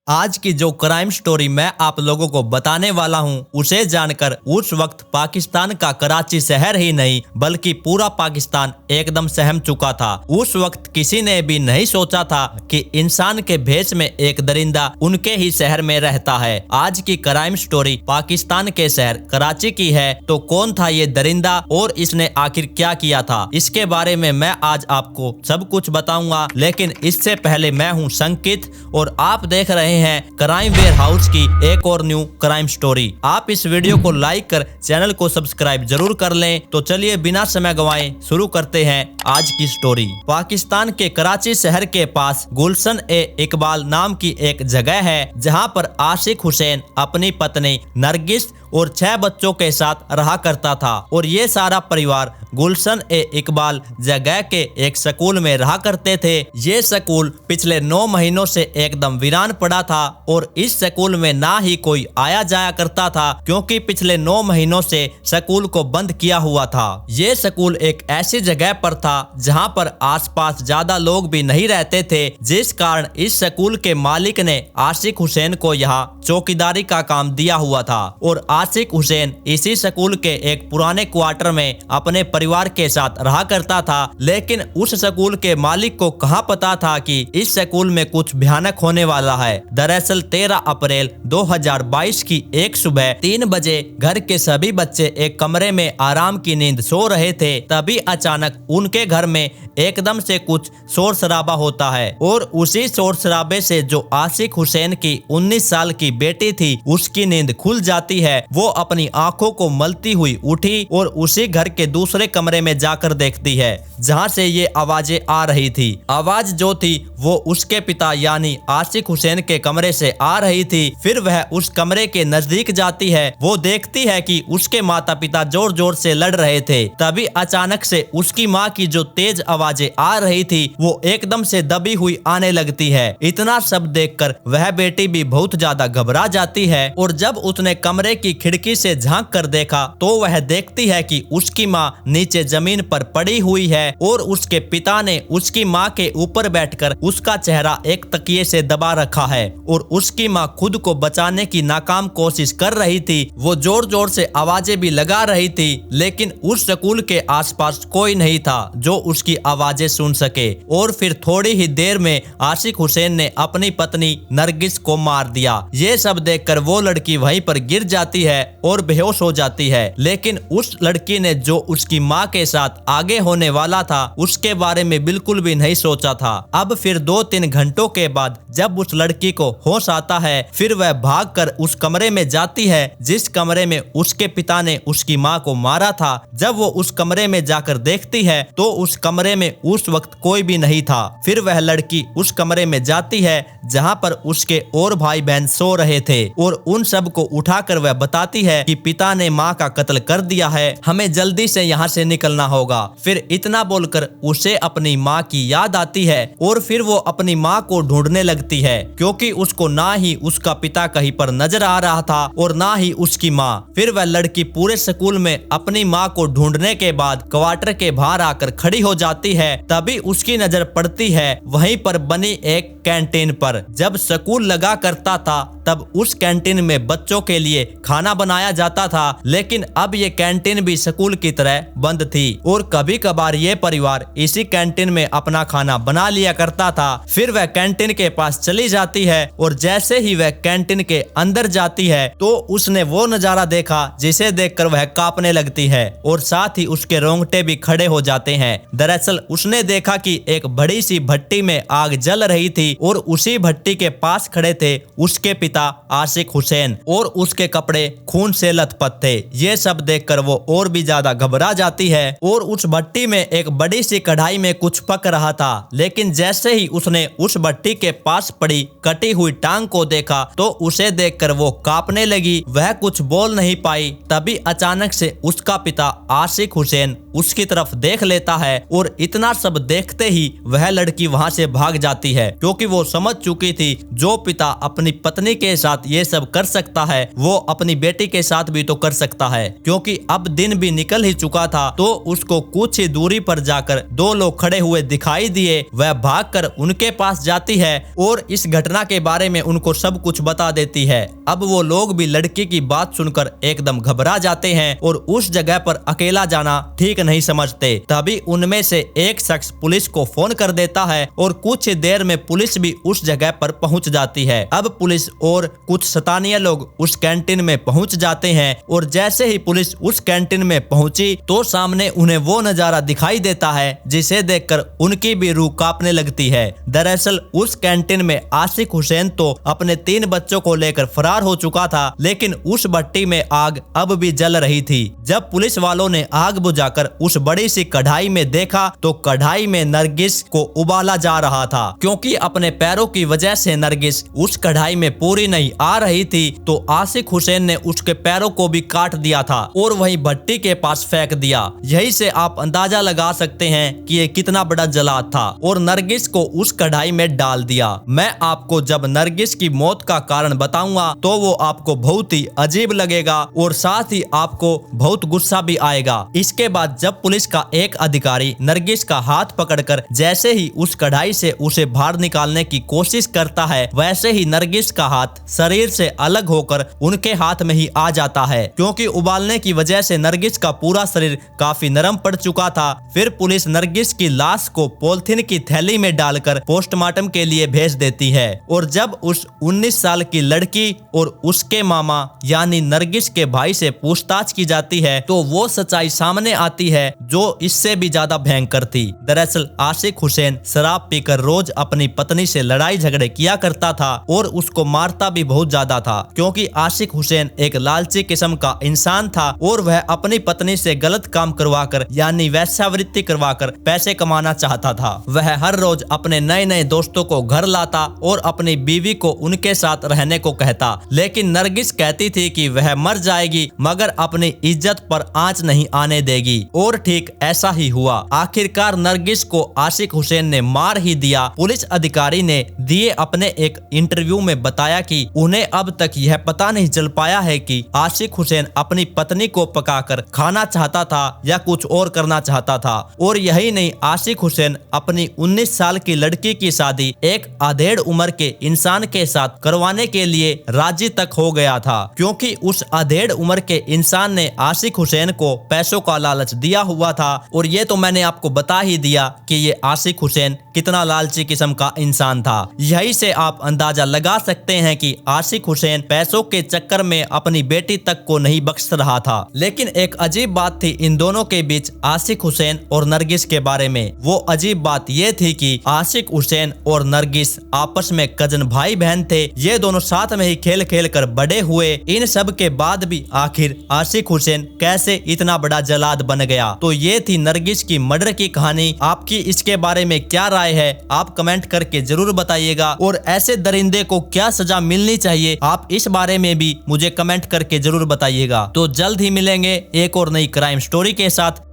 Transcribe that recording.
आज की जो क्राइम स्टोरी मैं आप लोगों को बताने वाला हूं, उसे जानकर उस वक्त पाकिस्तान का कराची शहर ही नहीं बल्कि पूरा पाकिस्तान एकदम सहम चुका था। उस वक्त किसी ने भी नहीं सोचा था कि इंसान के भेष में एक दरिंदा उनके ही शहर में रहता है। आज की क्राइम स्टोरी पाकिस्तान के शहर कराची की है। तो कौन था ये दरिंदा और इसने आखिर क्या किया था, इसके बारे में मैं आज आपको सब कुछ बताऊंगा। लेकिन इससे पहले मैं हूं संकित और आप देख रहे हैं क्राइम वेयर हाउस की एक और न्यू क्राइम स्टोरी। आप इस वीडियो को लाइक कर चैनल को सब्सक्राइब जरूर कर लें। तो चलिए बिना समय गवाए शुरू करते हैं आज की स्टोरी। पाकिस्तान के कराची शहर के पास गुलशन ए इकबाल नाम की एक जगह है, जहां पर आशिक हुसैन अपनी पत्नी नरगिस और 6 बच्चों के साथ रहा करता था। और ये सारा परिवार गुलशन ए इकबाल जगह के एक स्कूल में रहा करते थे। ये स्कूल पिछले 9 महीनों से एकदम वीरान पड़ा था और इस स्कूल में ना ही कोई आया जाया करता था, क्योंकि पिछले 9 महीनों से स्कूल को बंद किया हुआ था। ये स्कूल एक ऐसी जगह पर था जहां पर आसपास ज्यादा लोग भी नहीं रहते थे, जिस कारण इस स्कूल के मालिक ने आशिक हुसैन को यहाँ चौकीदारी का काम दिया हुआ था। और आशिक हुसैन इसी स्कूल के एक पुराने क्वार्टर में अपने परिवार के साथ रहा करता था। लेकिन उस स्कूल के मालिक को कहाँ पता था कि इस स्कूल में कुछ भयानक होने वाला है। दरअसल 13 अप्रैल 2022 की एक सुबह 3 बजे घर के सभी बच्चे एक कमरे में आराम की नींद सो रहे थे। तभी अचानक उनके घर में एकदम से कुछ शोर शराबा होता है और उसी शोर शराबे से जो आशिक हुसैन की 19 साल की बेटी थी उसकी नींद खुल जाती है। वो अपनी आंखों को मलती हुई उठी और उसी घर के दूसरे कमरे में जाकर देखती है जहां से ये आवाजें आ रही थी। आवाज जो थी वो उसके पिता यानी आशिक हुसैन के कमरे से आ रही थी। फिर वह उस कमरे के नजदीक जाती है। वो देखती है कि उसके माता पिता जोर जोर से लड़ रहे थे। तभी अचानक से उसकी माँ की जो तेज आवाजें आ रही थी वो एकदम से दबी हुई आने लगती है। इतना सब देखकर वह बेटी भी बहुत ज्यादा घबरा जाती है और जब उसने कमरे की खिड़की से झांक कर देखा तो वह देखती है कि उसकी माँ नीचे जमीन पर पड़ी हुई है और उसके पिता ने उसकी माँ के ऊपर बैठकर उसका चेहरा एक तकिए से दबा रखा है और उसकी माँ खुद को बचाने की नाकाम कोशिश कर रही थी। वो जोर जोर से आवाजें भी लगा रही थी, लेकिन उस स्कूल के आसपास कोई नहीं था जो उसकी आवाजें सुन सके। और फिर थोड़ी ही देर में आशिक हुसैन ने अपनी पत्नी नरगिस को मार दिया। ये सब देखकर वो लड़की वहीं पर गिर जाती है और बेहोश हो जाती है। लेकिन उस लड़की ने जो उसकी माँ के साथ आगे होने वाला था उसके बारे में बिल्कुल भी नहीं सोचा था। अब फिर 2-3 घंटों के बाद जब उस लड़की को होश आता है, फिर वह भागकर उस कमरे में जाती है जिस कमरे में उसके पिता ने उसकी माँ को मारा था। जब वो उस कमरे में जाकर देखती है तो उस कमरे में उस वक्त कोई भी नहीं था। फिर वह लड़की उस कमरे में जाती है जहाँ पर उसके और भाई बहन सो रहे थे और उन सब को उठाकर वह बताती है कि पिता ने माँ का कत्ल कर दिया है, हमें जल्दी से यहाँ से निकलना होगा। फिर इतना बोलकर उसे अपनी माँ की याद आती है और फिर वो अपनी माँ को ढूंढने लगती है, क्योंकि उसको ना ही उसका पिता कहीं पर नजर आ रहा था और ना ही उसकी माँ। फिर वह लड़की पूरे स्कूल में अपनी माँ को ढूंढने के बाद क्वार्टर के बाहर आकर खड़ी हो जाती है। तभी उसकी नजर पड़ती है वहीं पर बनी एक कैंटीन पर। जब स्कूल लगा करता था तब उस कैंटीन में बच्चों के लिए खाना बनाया जाता था, लेकिन अब ये कैंटीन भी स्कूल की तरह बंद थी और कभी कभार ये परिवार इसी कैंटीन में अपना खाना बना लिया करता था। फिर वह कैंटीन के पास चली जाती है और जैसे ही वह कैंटीन के अंदर जाती है तो उसने वो नजारा देखा जिसे देखकर वह कांपने लगती है और साथ ही उसके रोंगटे भी खड़े हो जाते हैं। दरअसल उसने देखा कि एक बड़ी सी भट्टी में आग जल रही थी और उसी भट्टी के पास खड़े थे उसके पिता आशिक हुसैन और उसके कपड़े खून से लथपथ थे। ये सब देखकर वो और भी ज्यादा घबरा जाती है और उस भट्टी में एक बड़ी सी कढ़ाई में कुछ पक रहा था। लेकिन जैसे ही उसने उस भट्टी के पास पड़ी कटी हुई टांग को देखा तो उसे देखकर वो कांपने लगी। वह कुछ बोल नहीं पाई। तभी अचानक से उसका पिता आशिक हुसैन उसकी तरफ देख लेता है और इतना सब देखते ही वह लड़की वहां से भाग जाती है, क्योंकि वो समझ चुकी थी जो पिता अपनी पत्नी के साथ ये सब कर सकता है वो अपनी बेटी के साथ भी तो कर सकता है। क्योंकि अब दिन भी निकल ही चुका था तो उसको कुछ ही दूरी पर जाकर दो लोग खड़े हुए दिखाई दिए। वह भागकर उनके पास जाती है और इस घटना के बारे में उनको सब कुछ बता देती है। अब वो लोग भी लड़की की बात सुनकर एकदम घबरा जाते हैं और उस जगह पर अकेला जाना ठीक नहीं समझते। तभी उनमें से एक शख्स पुलिस को फोन कर देता है और कुछ देर में पुलिस भी उस जगह पर पहुंच जाती है। अब पुलिस और कुछ स्थानीय लोग उस कैंटीन में पहुंच जाते हैं और जैसे ही पुलिस उस कैंटीन में पहुंची तो सामने उन्हें वो नजारा दिखाई देता है जिसे देखकर उनकी भी रूह कांपने लगती है। दरअसल उस कैंटीन में आशिक हुसैन तो अपने 3 बच्चों को लेकर फरार हो चुका था, लेकिन उस भट्टी में आग अब भी जल रही थी। जब पुलिस वालों ने आग बुझाकर उस बड़ी सी कढ़ाई में देखा तो कढ़ाई में नरगिस को उबाला जा रहा था। क्योंकि अपने पैरों की वजह से नरगिस उस कढ़ाई में पूरी नहीं आ रही थी तो आशिक हुसैन ने उसके पैरों को भी काट दिया था और वहीं भट्टी के पास फेंक दिया। यही से आप अंदाजा लगा सकते हैं कि ये कितना बड़ा जलाद था और नरगिस को उस कढ़ाई में डाल दिया। मैं आपको जब नरगिस की मौत का कारण बताऊंगा तो वो आपको बहुत ही अजीब लगेगा और साथ ही आपको बहुत गुस्सा भी आएगा। इसके बाद जब पुलिस का एक अधिकारी नरगिस का हाथ पकड़कर जैसे ही उस कढ़ाई से उसे बाहर निकालने की कोशिश करता है वैसे ही नरगिस का हाथ शरीर से अलग होकर उनके हाथ में ही आ जाता है। क्योंकि उबालने की वजह से नरगिस का पूरा शरीर काफी नरम पड़ चुका था। फिर पुलिस नरगिस की लाश को पॉलिथीन की थैली में डालकर पोस्टमार्टम के लिए भेज देती है और जब उस 19 साल की लड़की और उसके मामा यानी नरगिस के भाई से पूछताछ की जाती है तो वो सच्चाई सामने आती है जो इससे भी ज्यादा भयंकर थी। दरअसल आशिक हुसैन शराब पीकर रोज अपनी पत्नी से लड़ाई झगड़े किया करता था और उसको मारता भी बहुत ज्यादा था। क्योंकि आशिक हुसैन एक लालची किस्म का इंसान था और वह अपनी पत्नी से गलत काम करवाकर यानी वैश्यावृत्ति करवाकर पैसे कमाना चाहता था। वह हर रोज अपने नए नए दोस्तों को घर लाता और अपनी बीवी को उनके साथ रहने को कहता, लेकिन नरगिस कहती थी कि वह मर जाएगी मगर अपनी इज्जत पर आंच नहीं आने देगी और ठीक ऐसा ही हुआ। आखिरकार नरगिस को आशिक हुसैन ने मार ही दिया। पुलिस अधिकारी ने दिए अपने एक इंटरव्यू में बताया कि उन्हें अब तक यह पता नहीं चल पाया है कि आशिक हुसैन अपनी पत्नी को पकाकर खाना चाहता था या कुछ और करना चाहता था। और यही नहीं, आशिक हुसैन अपनी 19 साल की लड़की की शादी एक आधेड़ उम्र के इंसान के साथ करवाने के लिए राजी तक हो गया था। क्योंकि उस आधेड़ उम्र के इंसान ने आशिक हुसैन को पैसों का लालच दिया हुआ था और ये तो मैंने आपको बता ही दिया कि ये आशिक हुसैन कितना लालची किस्म का इंसान था। यही से आप अंदाजा लगा सकते हैं कि आशिक हुसैन पैसों के चक्कर में अपनी बेटी तक को नहीं बख्श रहा था। लेकिन एक अजीब बात थी इन दोनों के बीच आशिक हुसैन और नरगिस के बारे में। वो अजीब बात ये थी कि आशिक हुसैन और नरगिस आपस में कजन भाई बहन थे। ये दोनों साथ में ही खेल खेल कर बड़े हुए। इन सब के बाद भी आखिर आशिक हुसैन कैसे इतना बड़ा जलाद बन गया। तो ये थी नरगिस की मर्डर की कहानी। आपकी इसके बारे में क्या राय है आप कमेंट करके जरूर बताइएगा और ऐसे दरिंदे को क्या सजा मिलनी चाहिए आप इस बारे में भी मुझे कमेंट करके जरूर बताइएगा। तो जल्द ही मिलेंगे एक और नई क्राइम स्टोरी के साथ।